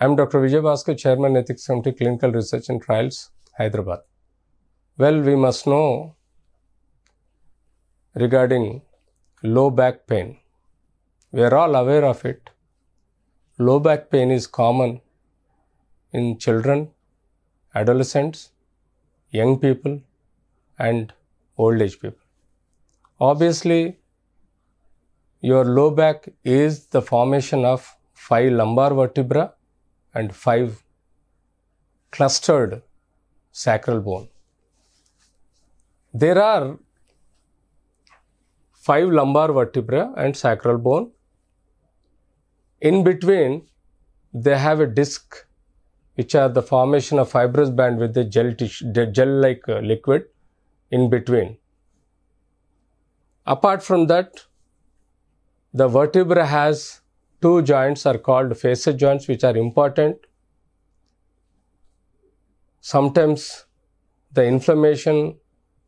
I am Dr. Vijay Bhaskar, Chairman, Ethics Committee, Clinical Research and Trials, Hyderabad. Well, we must know regarding low back pain. We are all aware of it. Low back pain is common in children, adolescents, young people, and old age people. Obviously, your low back is the formation of 5 lumbar vertebra and 5 clustered sacral bone. There are 5 lumbar vertebra and sacral bone. In between, they have a disc, which are the formation of fibrous band with the gel-like liquid in between. Apart from that, the vertebra has 2 joints are called facet joints, which are important. Sometimes the inflammation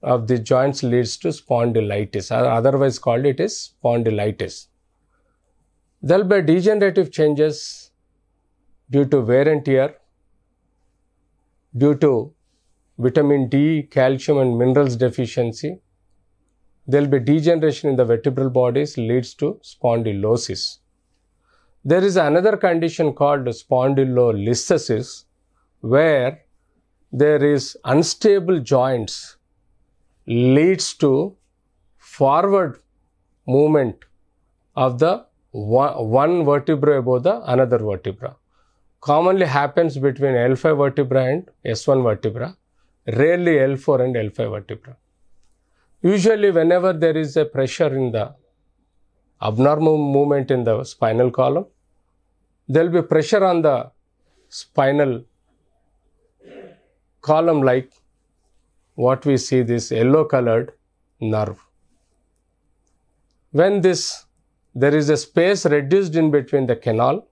of the joints leads to spondylitis, or otherwise called it is spondylitis. There will be degenerative changes due to wear and tear, due to vitamin D, calcium and minerals deficiency. There will be degeneration in the vertebral bodies, leads to spondylosis. There is another condition called spondylolisthesis, where there is unstable joints, leads to forward movement of the one vertebra above the another vertebra. Commonly happens between L5 vertebra and S1 vertebra, rarely L4 and L5 vertebra. Usually whenever there is a pressure in the abnormal movement in the spinal column, there will be pressure on the spinal column like what we see, this yellow colored nerve. When there is a space reduced in between the canal,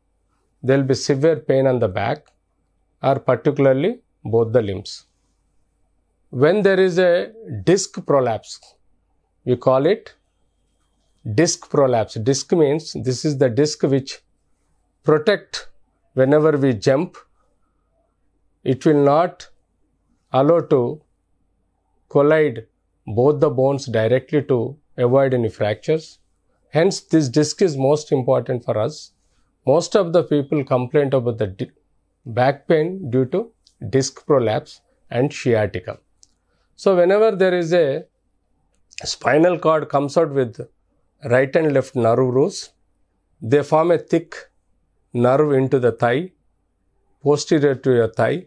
there will be severe pain on the back or particularly both the limbs. When there is a disc prolapse, we call it disc prolapse. Disc means this is the disc which protect whenever we jump. It will not allow to collide both the bones directly to avoid any fractures. Hence, this disc is most important for us. Most of the people complain about the back pain due to disc prolapse and sciatica. So, whenever there is a spinal cord comes out with right and left nerve roots, they form a thick nerve into the thigh, posterior to your thigh,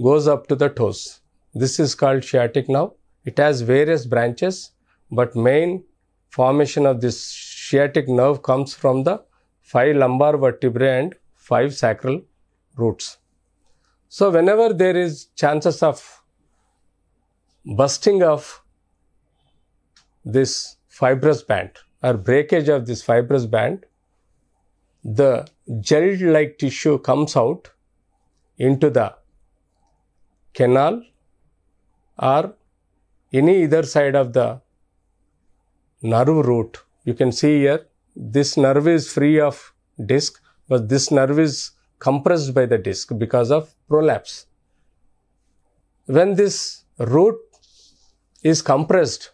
goes up to the toes. This is called sciatic nerve. It has various branches, but main formation of this sciatic nerve comes from the 5 lumbar vertebrae and 5 sacral roots. So, whenever there is chances of busting of this fibrous band or breakage of this fibrous band, the gel-like tissue comes out into the canal or any either side of the nerve root. You can see here, this nerve is free of disc, but this nerve is compressed by the disc because of prolapse. When this root is compressed,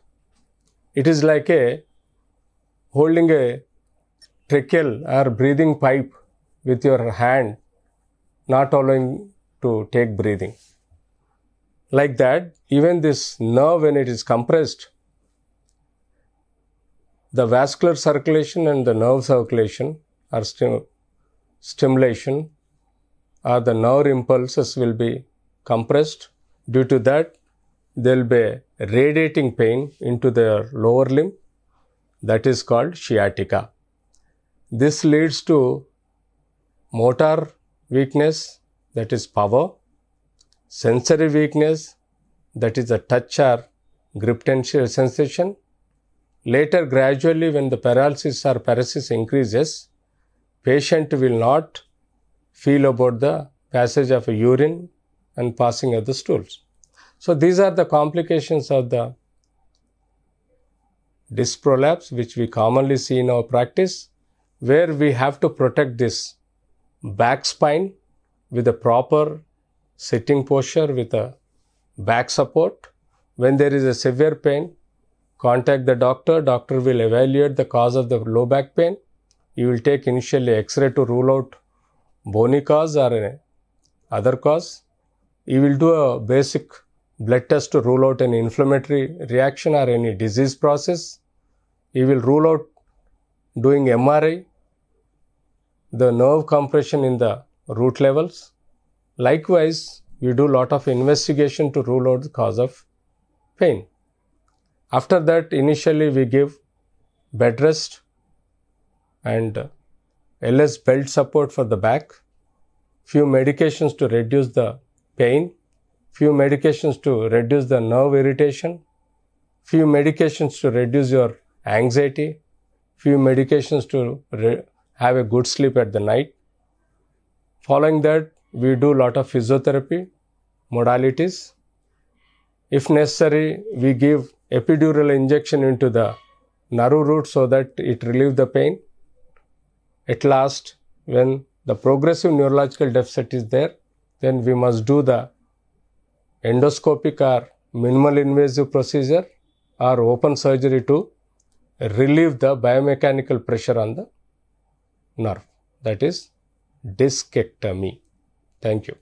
it is like holding a tracheal or breathing pipe with your hand, not allowing to take breathing. Like that, even this nerve, when it is compressed, the vascular circulation and the nerve circulation or stimulation or the nerve impulses will be compressed. Due to that, there will be radiating pain into the lower limb, that is called sciatica. This leads to motor weakness, that is power, sensory weakness, that is a touch or grip sensation. Later, gradually, when the paralysis or paresis increases, patient will not feel about the passage of urine and passing of the stools. So, these are the complications of the disc prolapse, which we commonly see in our practice, where we have to protect this back spine with a proper sitting posture with a back support. When there is a severe pain, contact the doctor. Doctor will evaluate the cause of the low back pain. You will take initially X-ray to rule out bony cause or any other cause. You will do a basic blood test to rule out any inflammatory reaction or any disease process. You will rule out doing MRI, the nerve compression in the root levels. Likewise, we do lot of investigation to rule out the cause of pain. After that, initially we give bed rest and LS belt support for the back, few medications to reduce the pain, few medications to reduce the nerve irritation, few medications to reduce your anxiety, few medications to have a good sleep at the night. Following that, we do lot of physiotherapy modalities. If necessary, we give epidural injection into the nerve root so that it relieves the pain. At last, when the progressive neurological deficit is there, then we must do the endoscopic or minimal invasive procedure or open surgery to relieve the biomechanical pressure on the nerve. That is discectomy. Thank you.